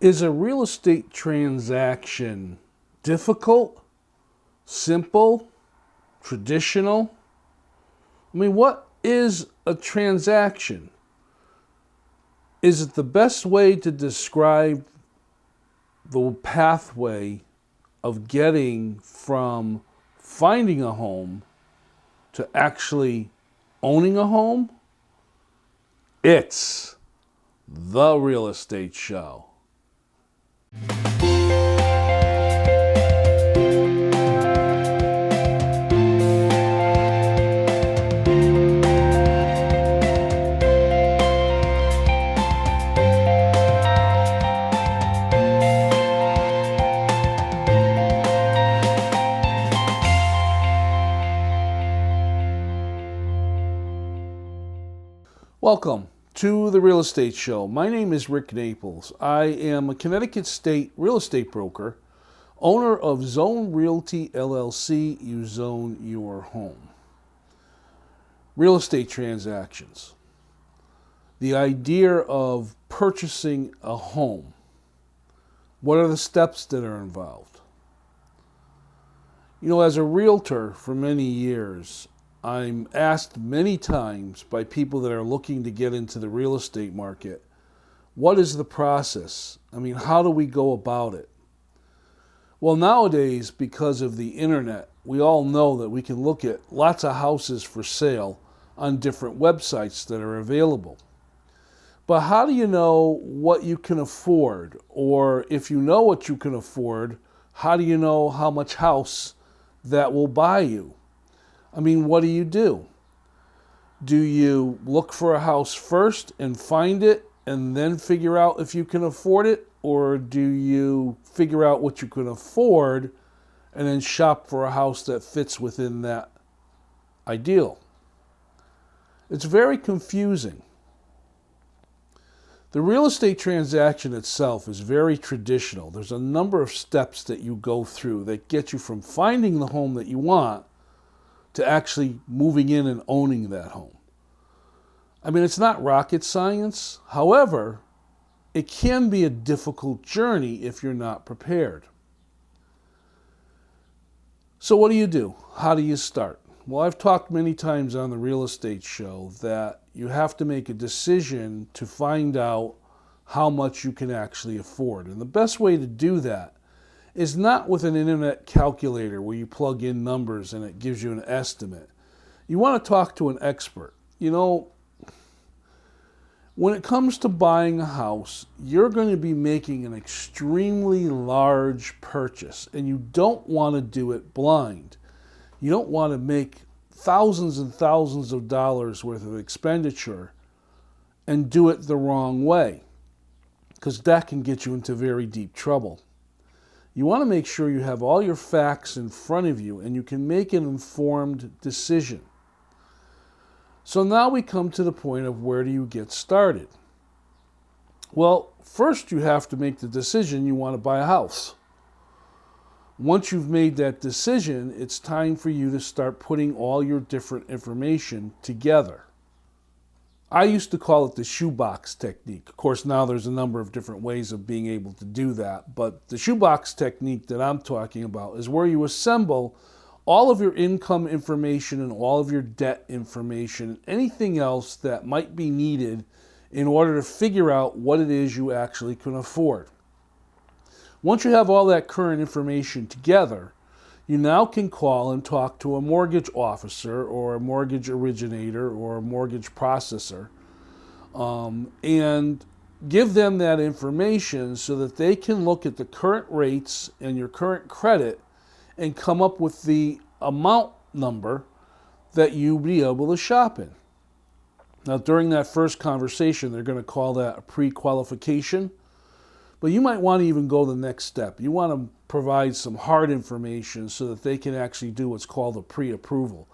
Is a real estate transaction difficult, simple, traditional? I mean, what is a transaction? Is it the best way to describe the pathway of getting from finding a home to actually owning a home? It's the real estate show. Welcome to the Real Estate Show. My name is Rick Naples. I am a Connecticut State real estate broker, owner of Zone Realty LLC. You zone your home. Real estate transactions. The idea of purchasing a home. What are the steps that are involved? You know, as a realtor for many years, I'm asked many times by people that are looking to get into the real estate market, what is the process? I mean, how do we go about it? Well, nowadays, because of the internet, we all know that we can look at lots of houses for sale on different websites that are available. But how do you know what you can afford? Or if you know what you can afford, how do you know how much house that will buy you? I mean, what do? Do you look for a house first and find it and then figure out if you can afford it? Or do you figure out what you can afford and then shop for a house that fits within that ideal? It's very confusing. The real estate transaction itself is very traditional. There's a number of steps that you go through that get you from finding the home that you want to actually moving in and owning that home. I mean, it's not rocket science. However, it can be a difficult journey if you're not prepared. So what do? How do you start? Well, I've talked many times on the Real Estate Show that you have to make a decision to find out how much you can actually afford. And the best way to do that is not with an internet calculator where you plug in numbers and it gives you an estimate. You want to talk to an expert. You know, when it comes to buying a house, you're going to be making an extremely large purchase, and you don't want to do it blind. You don't want to make thousands and thousands of dollars worth of expenditure and do it the wrong way, because that can get you into very deep trouble. You want to make sure you have all your facts in front of you and you can make an informed decision. So now we come to the point of where do you get started? Well, first you have to make the decision you want to buy a house. Once you've made that decision, it's time for you to start putting all your different information together. I used to call it the shoebox technique. Of course, now there's a number of different ways of being able to do that, but the shoebox technique that I'm talking about is where you assemble all of your income information and all of your debt information, and anything else that might be needed in order to figure out what it is you actually can afford. Once you have all that current information together, you now can call and talk to a mortgage officer or a mortgage originator or a mortgage processor and give them that information so that they can look at the current rates and your current credit and come up with the amount number that you'll be able to shop in. Now, during that first conversation, they're going to call that a pre-qualification. But you might want to even go the next step. You want to provide some hard information so that they can actually do what's called a pre-approval.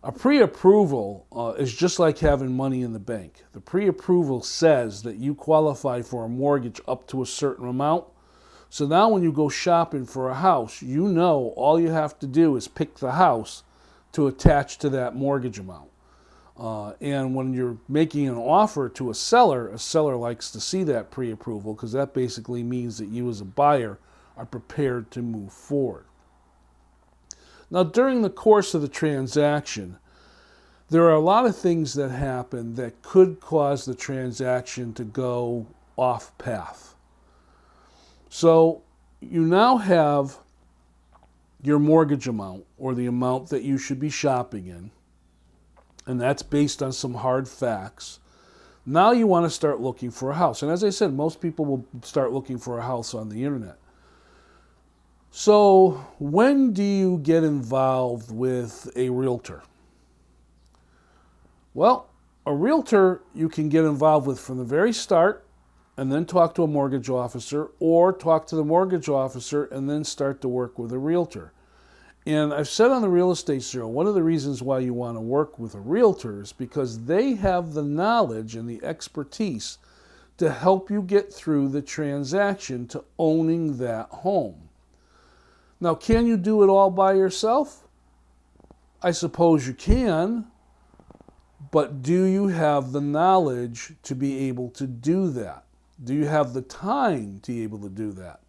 A pre-approval is just like having money in the bank. The pre-approval says that you qualify for a mortgage up to a certain amount. So now when you go shopping for a house, you know all you have to do is pick the house to attach to that mortgage amount. And when you're making an offer to a seller likes to see that pre-approval because that basically means that you as a buyer are prepared to move forward. Now, during the course of the transaction, there are a lot of things that happen that could cause the transaction to go off path. So you now have your mortgage amount, or the amount that you should be shopping in, and that's based on some hard facts. Now you want to start looking for a house. And as I said, most people will start looking for a house on the internet. So when do you get involved with a realtor? Well, a realtor you can get involved with from the very start and then talk to a mortgage officer, or talk to the mortgage officer and then start to work with a realtor. And I've said on the Real Estate Show, one of the reasons why you want to work with a realtor is because they have the knowledge and the expertise to help you get through the transaction to owning that home. Now, can you do it all by yourself? I suppose you can, but do you have the knowledge to be able to do that? Do you have the time to be able to do that?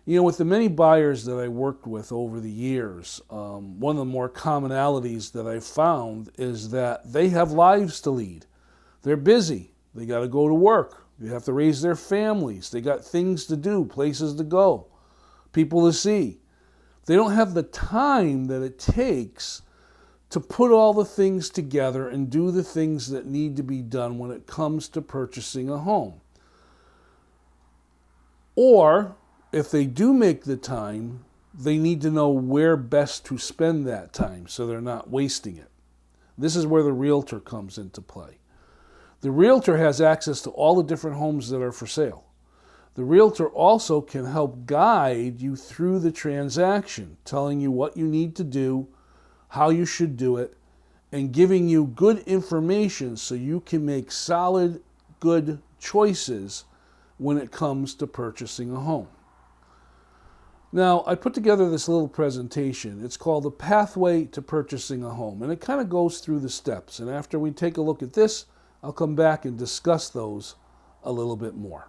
You know, with the many buyers that I worked with over the years, one of the more commonalities that I've found is that they have lives to lead. They're busy. They got to go to work. They have to raise their families. They got things to do, places to go, people to see. They don't have the time that it takes to put all the things together and do the things that need to be done when it comes to purchasing a home. Or, if they do make the time, they need to know where best to spend that time so they're not wasting it. This is where the realtor comes into play. The realtor has access to all the different homes that are for sale. The realtor also can help guide you through the transaction, telling you what you need to do, how you should do it, and giving you good information so you can make solid, good choices when it comes to purchasing a home. Now, I put together this little presentation. It's called The Pathway to Purchasing a Home, and it kind of goes through the steps. And after we take a look at this, I'll come back and discuss those a little bit more.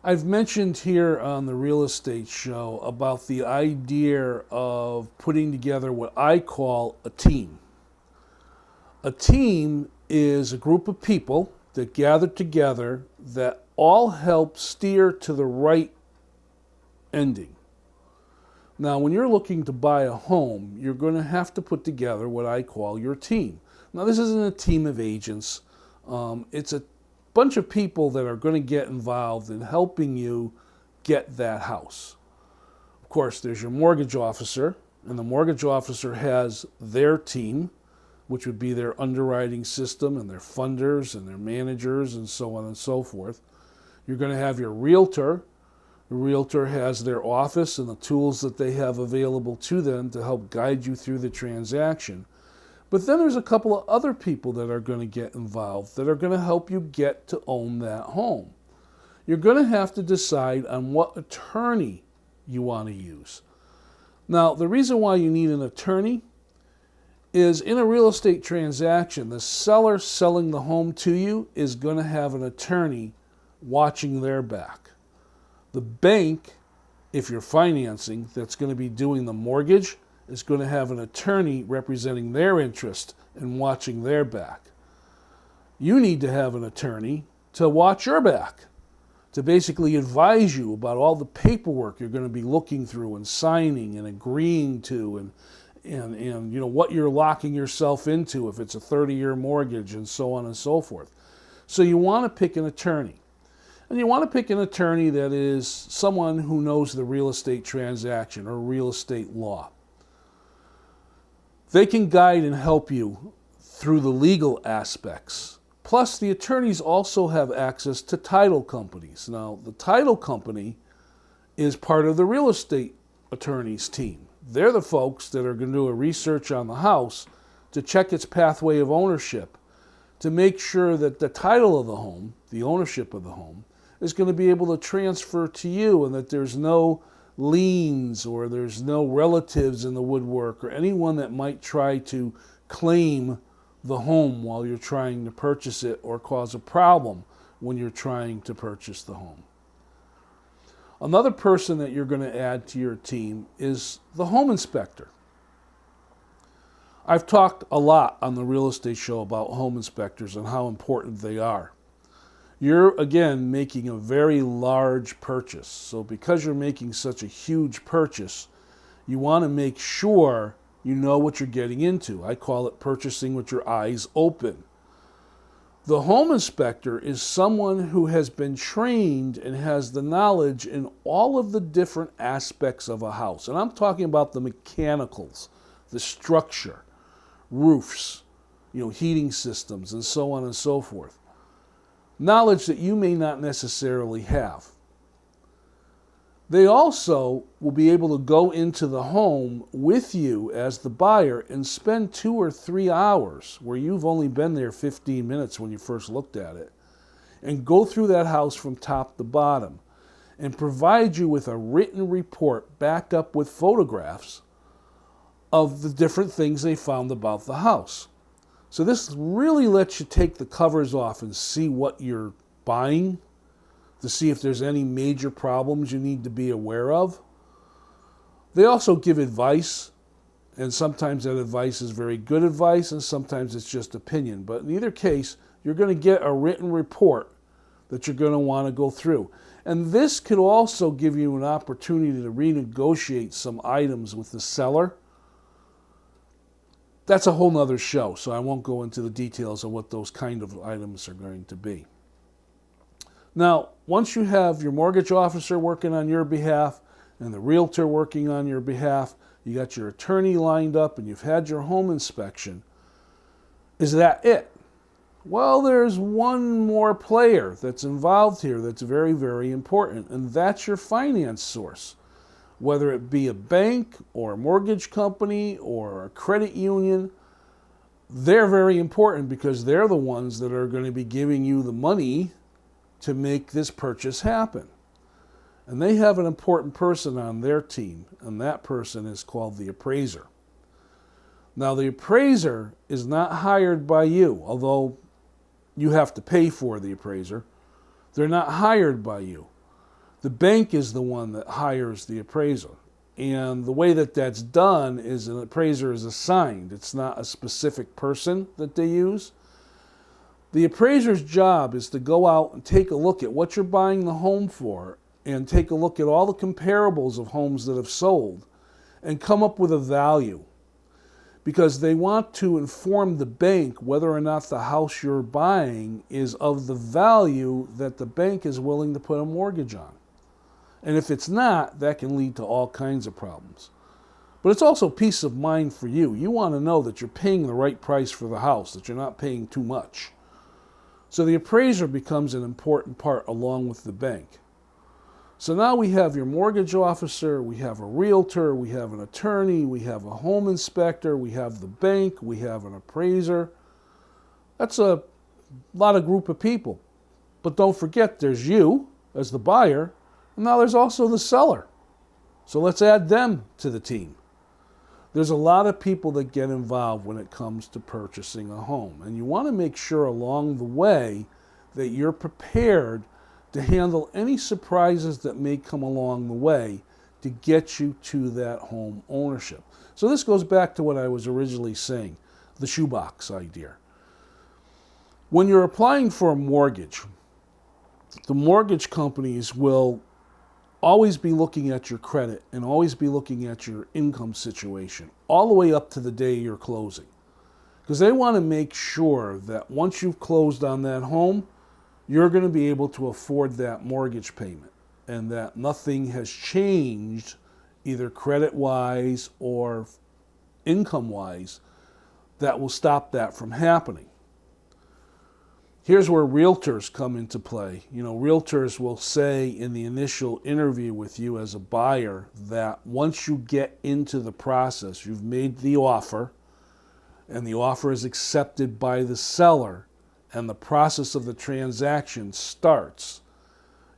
I've mentioned here on the Real Estate Show about the idea of putting together what I call a team. A team is a group of people that gather together that all help steer to the right ending. Now, when you're looking to buy a home, you're going to have to put together what I call your team. Now, this isn't a team of agents. It's a bunch of people that are going to get involved in helping you get that house. Of course, there's your mortgage officer, and the mortgage officer has their team, which would be their underwriting system and their funders and their managers and so on and so forth. You're going to have your realtor. The realtor has their office and the tools that they have available to them to help guide you through the transaction. But then there's a couple of other people that are going to get involved that are going to help you get to own that home. You're going to have to decide on what attorney you want to use. Now, the reason why you need an attorney is in a real estate transaction, the seller selling the home to you is going to have an attorney watching their back. The bank, if you're financing, that's going to be doing the mortgage, is going to have an attorney representing their interest and watching their back. You need to have an attorney to watch your back, to basically advise you about all the paperwork you're going to be looking through and signing and agreeing to, and you know what you're locking yourself into if it's a 30-year mortgage and so on and so forth. So you want to pick an attorney. And you want to pick an attorney that is someone who knows the real estate transaction or real estate law. They can guide and help you through the legal aspects. Plus, the attorneys also have access to title companies. Now, the title company is part of the real estate attorney's team. They're the folks that are going to do a research on the house to check its pathway of ownership, to make sure that the title of the home, the ownership of the home, is going to be able to transfer to you, and that there's no liens or there's no relatives in the woodwork or anyone that might try to claim the home while you're trying to purchase it or cause a problem when you're trying to purchase the home. Another person that you're going to add to your team is the home inspector. I've talked a lot on the Real Estate Show about home inspectors and how important they are. You're, again, making a very large purchase. So because you're making such a huge purchase, you want to make sure you know what you're getting into. I call it purchasing with your eyes open. The home inspector is someone who has been trained and has the knowledge in all of the different aspects of a house. And I'm talking about the mechanicals, the structure, roofs, heating systems, and so on and so forth. Knowledge that you may not necessarily have. They also will be able to go into the home with you as the buyer and spend 2 or 3 hours, where you've only been there 15 minutes when you first looked at it, and go through that house from top to bottom and provide you with a written report backed up with photographs of the different things they found about the house. So this really lets you take the covers off and see what you're buying, to see if there's any major problems you need to be aware of. They also give advice, and sometimes that advice is very good advice, and sometimes it's just opinion. But in either case, you're going to get a written report that you're going to want to go through. And this could also give you an opportunity to renegotiate some items with the seller. That's a whole nother show, so I won't go into the details of what those kind of items are going to be. Now, once you have your mortgage officer working on your behalf and the realtor working on your behalf, you got your attorney lined up and you've had your home inspection, is that it? Well, there's one more player that's involved here that's very, very important, and that's your finance source. Whether it be a bank or a mortgage company or a credit union, they're very important because they're the ones that are going to be giving you the money to make this purchase happen. And they have an important person on their team, and that person is called the appraiser. Now, the appraiser is not hired by you, although you have to pay for the appraiser. They're not hired by you. The bank is the one that hires the appraiser. And the way that that's done is an appraiser is assigned. It's not a specific person that they use. The appraiser's job is to go out and take a look at what you're buying the home for and take a look at all the comparables of homes that have sold and come up with a value. because they want to inform the bank whether or not the house you're buying is of the value that the bank is willing to put a mortgage on. And if it's not, that can lead to all kinds of problems. But it's also peace of mind for you. You want to know that you're paying the right price for the house, that you're not paying too much. So the appraiser becomes an important part along with the bank. So now we have your mortgage officer, we have a realtor, we have an attorney, we have a home inspector, we have the bank, we have an appraiser. That's a lot of group of people. But don't forget, there's you as the buyer, and now there's also the seller. So let's add them to the team. There's a lot of people that get involved when it comes to purchasing a home. And you want to make sure along the way that you're prepared to handle any surprises that may come along the way to get you to that home ownership. So this goes back to what I was originally saying, the shoebox idea. When you're applying for a mortgage, the mortgage companies will always be looking at your credit and always be looking at your income situation all the way up to the day you're closing. Because they want to make sure that once you've closed on that home, you're going to be able to afford that mortgage payment and that nothing has changed either credit-wise or income-wise that will stop that from happening. Here's where realtors come into play. You know, realtors will say in the initial interview with you as a buyer that once you get into the process, you've made the offer, and the offer is accepted by the seller, and the process of the transaction starts,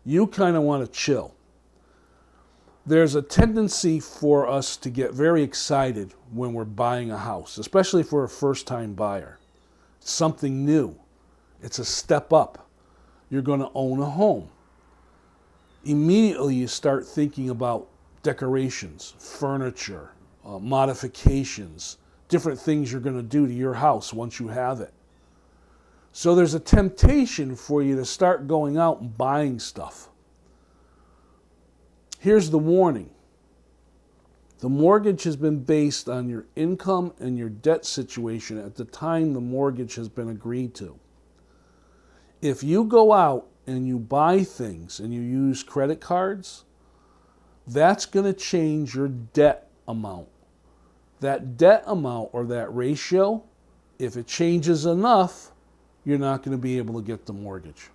you kind of want to chill. There's a tendency for us to get very excited when we're buying a house, especially for a first-time buyer. It's something new. It's a step up. You're going to own a home. Immediately you start thinking about decorations, furniture, modifications, different things you're going to do to your house once you have it. So there's a temptation for you to start going out and buying stuff. Here's the warning. The mortgage has been based on your income and your debt situation at the time the mortgage has been agreed to. If you go out and you buy things and you use credit cards, that's going to change your debt amount. That debt amount or that ratio, if it changes enough, you're not going to be able to get the mortgage.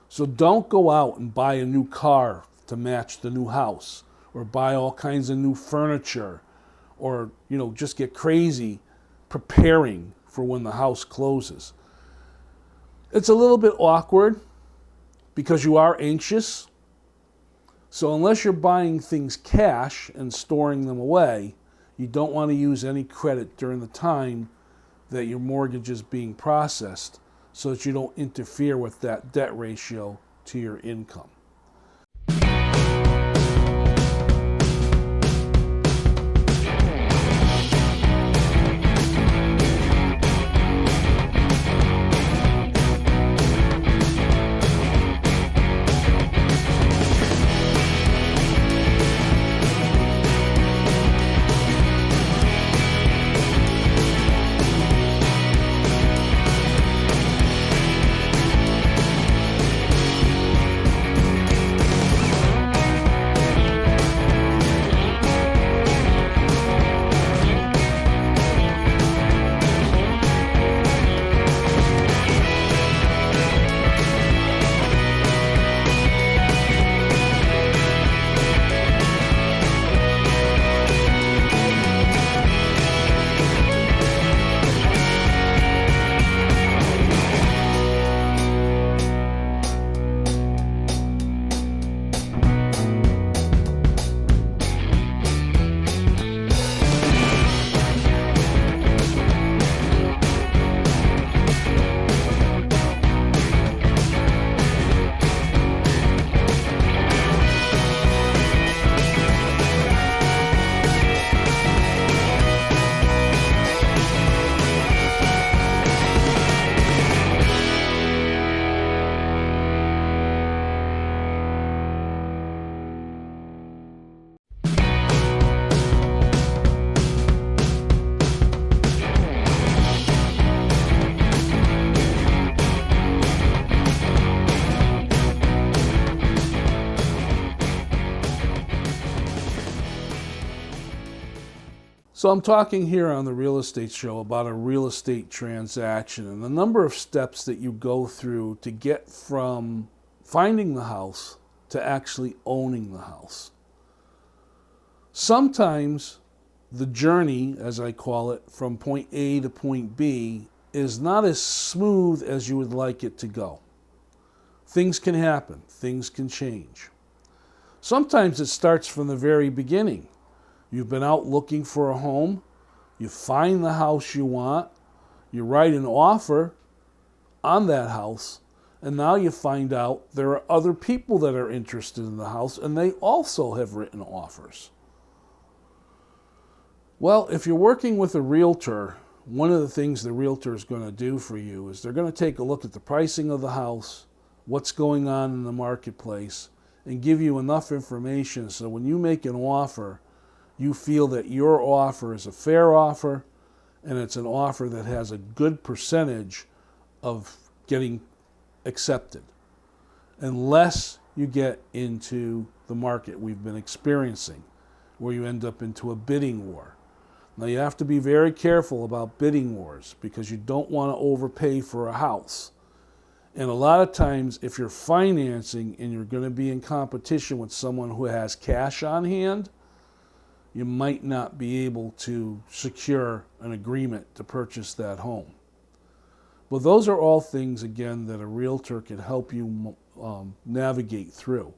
So don't go out and buy a new car to match the new house or buy all kinds of new furniture or, just get crazy preparing for when the house closes. It's a little bit awkward because you are anxious. So unless you're buying things cash and storing them away, you don't want to use any credit during the time that your mortgage is being processed so that you don't interfere with that debt ratio to your income. So I'm talking here on the Real Estate Show about a real estate transaction and the number of steps that you go through to get from finding the house to actually owning the house. Sometimes the journey, as I call it, from point A to point B is not as smooth as you would like it to go. Things can happen. Things can change. Sometimes it starts from the very beginning. You've been out looking for a home. You find the house you want. You write an offer on that house. And now you find out there are other people that are interested in the house, and they also have written offers. Well, if you're working with a realtor, one of the things the realtor is going to do for you is they're going to take a look at the pricing of the house, what's going on in the marketplace, and give you enough information so when you make an offer, you feel that your offer is a fair offer and it's an offer that has a good percentage of getting accepted, unless you get into the market we've been experiencing, where you end up into a bidding war. Now you have to be very careful about bidding wars because you don't want to overpay for a house. And a lot of times if you're financing and you're going to be in competition with someone who has cash on hand, you might not be able to secure an agreement to purchase that home. But those are all things, again, that a realtor can help you navigate through.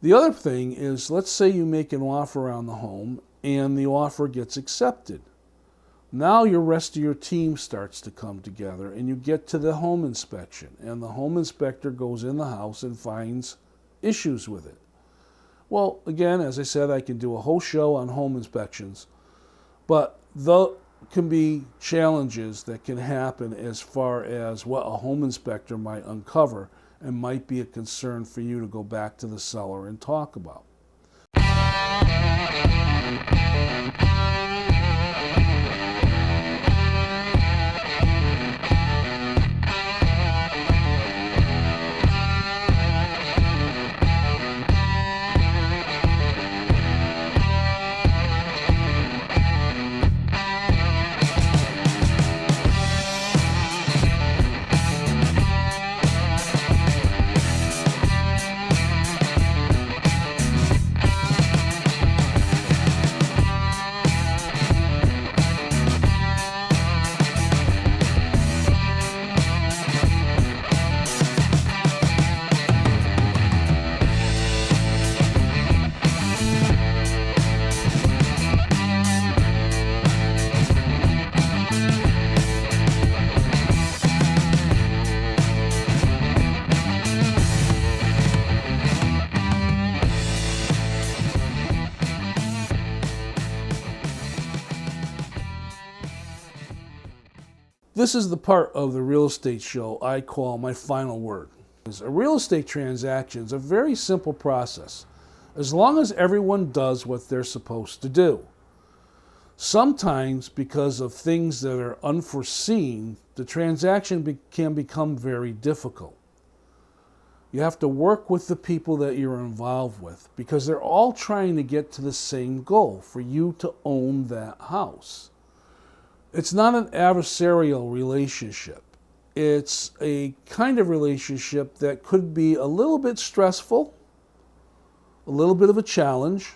The other thing is, let's say you make an offer on the home and the offer gets accepted. Now your rest of your team starts to come together and you get to the home inspection, and the home inspector goes in the house and finds issues with it. Well, again, as I said, I can do a whole show on home inspections, but there can be challenges that can happen as far as what a home inspector might uncover and might be a concern for you to go back to the seller and talk about. This is the part of the real estate show I call my final word. A real estate transaction is a very simple process, as long as everyone does what they're supposed to do. Sometimes, because of things that are unforeseen, the transaction can become very difficult. You have to work with the people that you're involved with because they're all trying to get to the same goal, for you to own that house. It's not an adversarial relationship. It's a kind of relationship that could be a little bit stressful, a little bit of a challenge,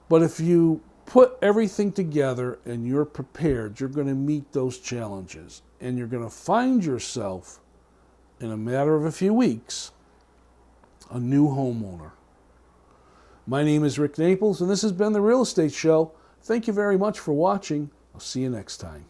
but if you put everything together and you're prepared, you're going to meet those challenges, and you're going to find yourself, in a matter of a few weeks, a new homeowner. My name is Rick Naples, and this has been The Real Estate Show. Thank you very much for watching. I'll see you next time.